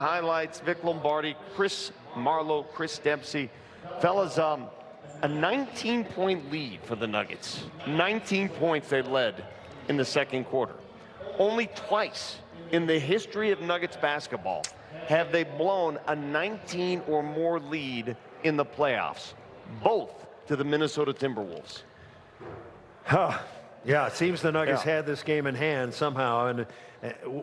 Highlights, Vic Lombardi, Chris Marlowe, Chris Dempsey. Fellas, a 19-point lead for the Nuggets. 19 points they led in the second quarter. Only twice in the history of Nuggets basketball have they blown a 19 or more lead in the playoffs, both to the Minnesota Timberwolves. Yeah, it seems the Nuggets had this game in hand somehow. And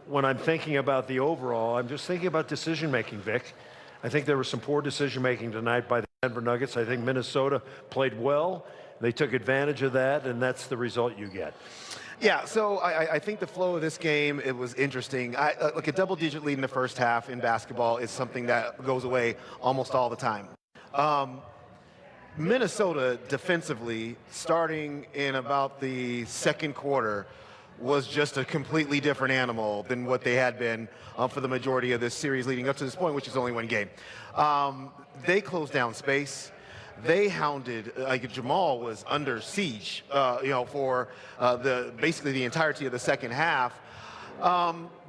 when I'm thinking about the overall, I'm just thinking about decision-making, Vic. I think there was some poor decision-making tonight by the Denver Nuggets. I think Minnesota played well. They took advantage of that, and that's the result you get. Yeah, so I think the flow of this game, it was interesting. Look, a double-digit lead in the first half in basketball is something that goes away almost all the time. Minnesota defensively, starting in about the second quarter, was just a completely different animal than what they had been for the majority of this series leading up to this point, which is only one game. They closed down space. They hounded, like Jamal was under siege, for basically the entirety of the second half.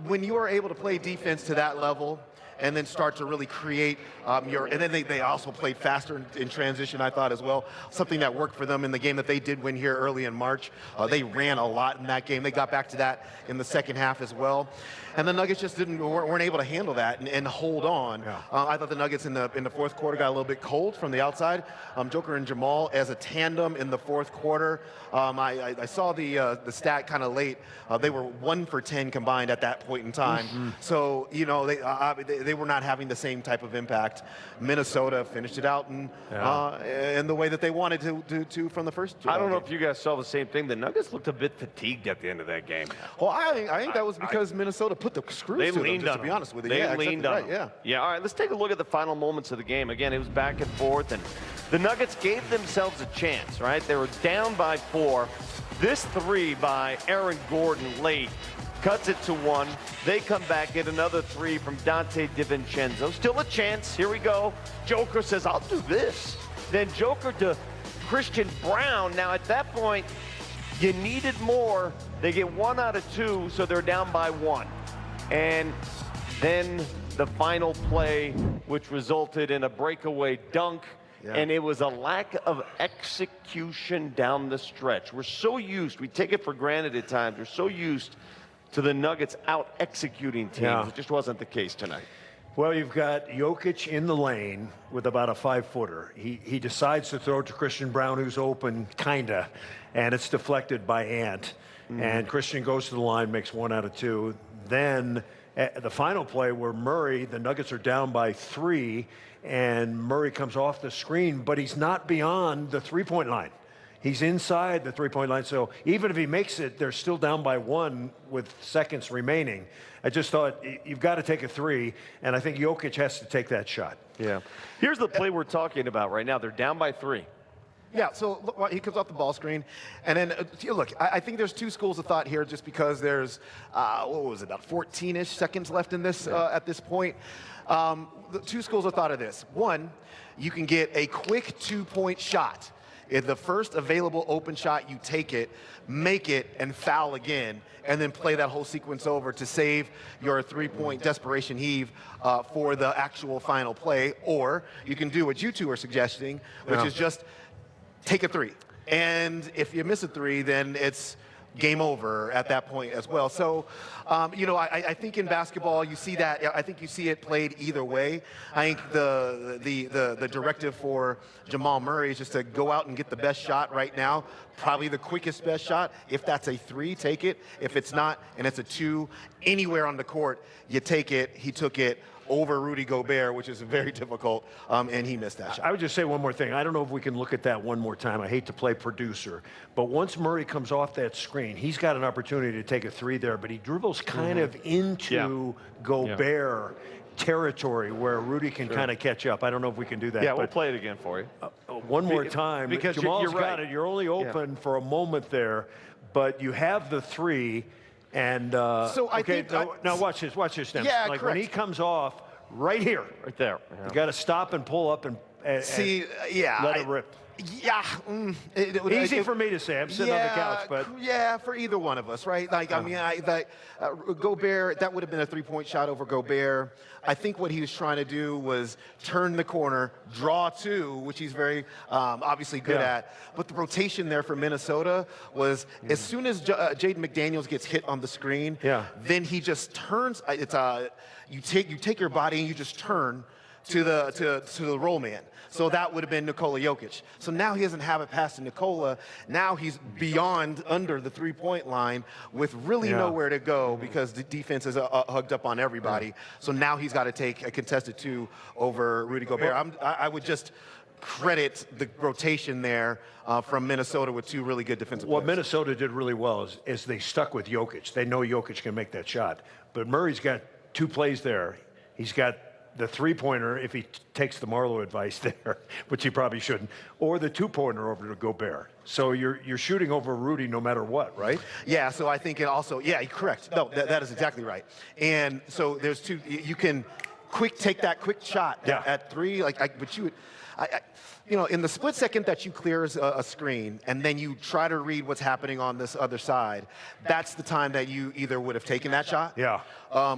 When you are able to play defense to that level, and then start to really create and then they also played faster in transition, I thought, as well. Something that worked for them in the game that they did win here early in March. They ran a lot in that game. They got back to that in the second half as well. And the Nuggets just weren't able to handle that and hold on. Yeah. I thought the Nuggets in the fourth quarter got a little bit cold from the outside. Joker and Jamal as a tandem in the fourth quarter. I saw the stat kind of late. They were 1 for 10 combined at that point in time. Mm-hmm. So, they were not having the same type of impact. Minnesota finished it out in the way that they wanted to from the first. I don't know if you guys saw the same thing. The Nuggets looked a bit fatigued at the end of that game. Well, I think that was because Minnesota put the screws to them, just to be honest with you. They leaned on them. Yeah. Yeah, all right, let's take a look at the final moments of the game. Again, it was back and forth, and the Nuggets gave themselves a chance, right? They were down by 4. This 3 by Aaron Gordon late cuts it to 1. They come back, get another 3 from Dante DiVincenzo. Still a chance. Here we go. Joker says, I'll do this. Then Joker to Christian Brown. Now, at that point, you needed more. They get 1 out of 2, so they're down by 1. And then the final play, which resulted in a breakaway dunk. Yeah. And it was a lack of execution down the stretch. We're so used, we take it for granted at times, we're so used to the Nuggets out-executing teams. Yeah. It just wasn't the case tonight. Well, you've got Jokic in the lane with about a 5-footer. He decides to throw it to Christian Brown, who's open, kinda, and it's deflected by Ant. Mm-hmm. And Christian goes to the line, makes 1 out of 2. Then the final play where Murray, the Nuggets are down by 3, and Murray comes off the screen, but he's not beyond the three-point line. He's inside the three-point line, so even if he makes it, they're still down by 1 with seconds remaining. I just thought, you've got to take a 3, and I think Jokic has to take that shot. Yeah. Here's the play we're talking about right now. They're down by 3. Yeah, so look, he comes off the ball screen, and then, look, I think there's 2 schools of thought here just because there's, what was it, about 14-ish seconds left in this at this point. The 2 schools of thought of this. One, you can get a quick 2-point shot. If the first available open shot, you take it, make it, and foul again, and then play that whole sequence over to save your 3-point desperation heave for the actual final play. Or you can do what you 2 are suggesting, which is just take a 3. And if you miss a 3, then it's game over at that point as well. So, I think in basketball you see that. I think you see it played either way. I think the directive for Jamal Murray is just to go out and get the best shot right now. Probably the quickest best shot. If that's a 3, take it. If it's not, and it's a 2, anywhere on the court, you take it. He took it over Rudy Gobert, which is very difficult, and he missed that shot. I would just say one more thing. I don't know if we can look at that one more time. I hate to play producer, but once Murray comes off that screen, he's got an opportunity to take a 3 there, but he dribbles kind of into Gobert territory where Rudy can kind of catch up. I don't know if we can do that. Yeah, we'll play it again for you. One more time. Because Jamal's you're right. got it. You're only open for a moment there, but you have the 3. And so I think now watch this, Stem. Yeah, like correct. when he comes off right here, right there, you got to stop and pull up and see, let it rip. Yeah. Easy for me to say. I'm sitting on the couch, but yeah, for either one of us, right? Like, I mean, Gobert, that would have been a three-point shot over Gobert. I think what he was trying to do was turn the corner, draw two, which he's very obviously good at. But the rotation there for Minnesota was as soon as Jaden McDaniels gets hit on the screen, then he just turns. It's you take your body and you just turn to the roll man. So that would have been Nikola Jokic. So now he doesn't have it past to Nikola. Now he's beyond under the three-point line with really nowhere to go because the defense is hugged up on everybody. So now he's got to take a contested two over Rudy Gobert. I would just credit the rotation there from Minnesota with two really good defensive players. What Minnesota did really well is they stuck with Jokic. They know Jokic can make that shot. But Murray's got two plays there. He's got the three-pointer, if he takes the Marlowe advice there, which he probably shouldn't, or the two-pointer over to Gobert. So you're shooting over Rudy no matter what, right? Yeah, so I think it also, correct. No, that is exactly right. And so there's two, you can take that quick shot at three, but you would, in the split second that you clear a screen and then you try to read what's happening on this other side, that's the time that you either would have taken that shot,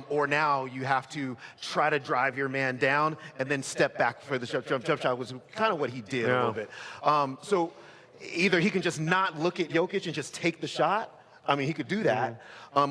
or now you have to try to drive your man down and then step back for the jump shot, was kind of what he did a little bit. So either he can just not look at Jokic and just take the shot. I mean, he could do that.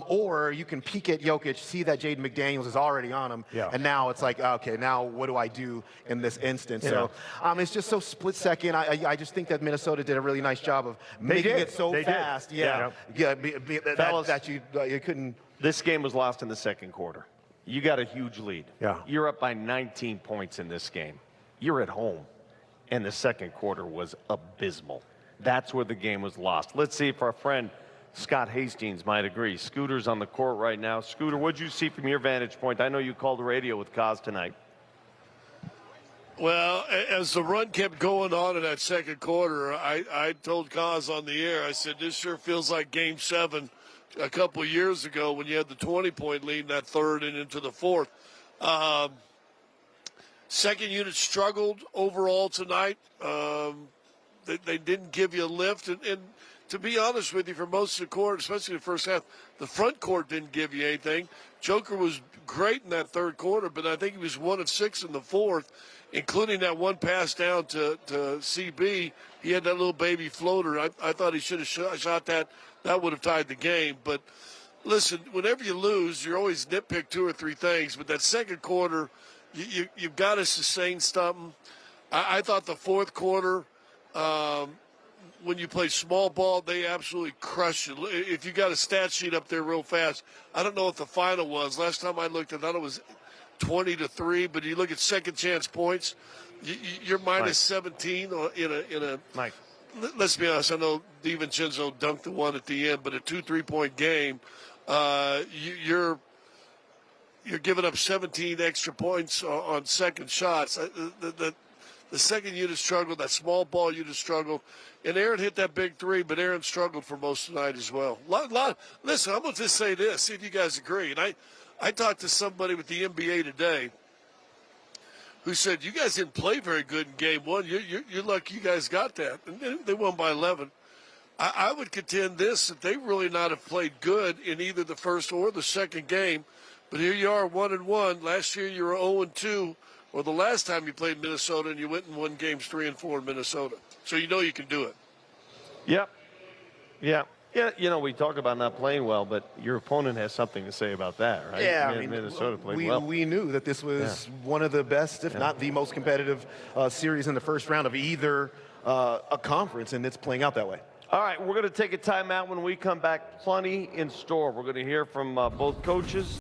Or you can peek at Jokic, see that Jaden McDaniels is already on him, and now it's like, okay, now what do I do in this instance? So it's just so split second. I just think that Minnesota did a really nice job of making it so fast. That you couldn't. This game was lost in the second quarter. You got a huge lead. You're up by 19 points in this game. You're at home, and the second quarter was abysmal. That's where the game was lost. Let's see if our friend Scott Hastings might agree. Scooter's on the court right now. Scooter, what'd you see from your vantage point? I know you called the radio with Kaz tonight. Well, as the run kept going on in that second quarter, I told Kaz on the air, I said, this sure feels like Game 7 a couple of years ago when you had the 20-point lead in that third and into the fourth. Second unit struggled overall tonight. They didn't give you a lift. And to be honest with you, for most of the court, especially the first half, the front court didn't give you anything. Joker was great in that third quarter, but I think he was 1 of 6 in the fourth, including that one pass down to CB. He had that little baby floater. I thought he should have shot that. That would have tied the game. But listen, whenever you lose, you're always nitpick 2 or 3 things. But that second quarter, you've got to sustain something. I thought the fourth quarter, when you play small ball, they absolutely crush you. If you got a stat sheet up there real fast, I don't know what the final was. Last time I looked, I thought it was 20-3. But you look at second chance points, you're minus 17 in a. Mike, let's be honest. I know DiVincenzo dunked the one at the end, but a 2 3-point game, you're giving up 17 extra points on second shots. The second unit struggled, that small ball unit struggled, and Aaron hit that big 3, but Aaron struggled for most of the night as well. Listen, I'm going to just say this, see if you guys agree. And I talked to somebody with the NBA today who said, you guys didn't play very good in game 1. You're lucky you guys got that. And they won by 11. I would contend that they really not have played good in either the first or the second game. But here you are, 1-1. Last year you were 0-2. Or the last time you played Minnesota and you went and won games 3 and 4 in Minnesota. So you know you can do it. Yep. Yeah, we talk about not playing well, but your opponent has something to say about that, right? Yeah, Minnesota played well. We knew that this was one of the best, if not the most competitive series in the first round of either a conference, and it's playing out that way. All right, we're going to take a timeout. When we come back, plenty in store. We're going to hear from both coaches.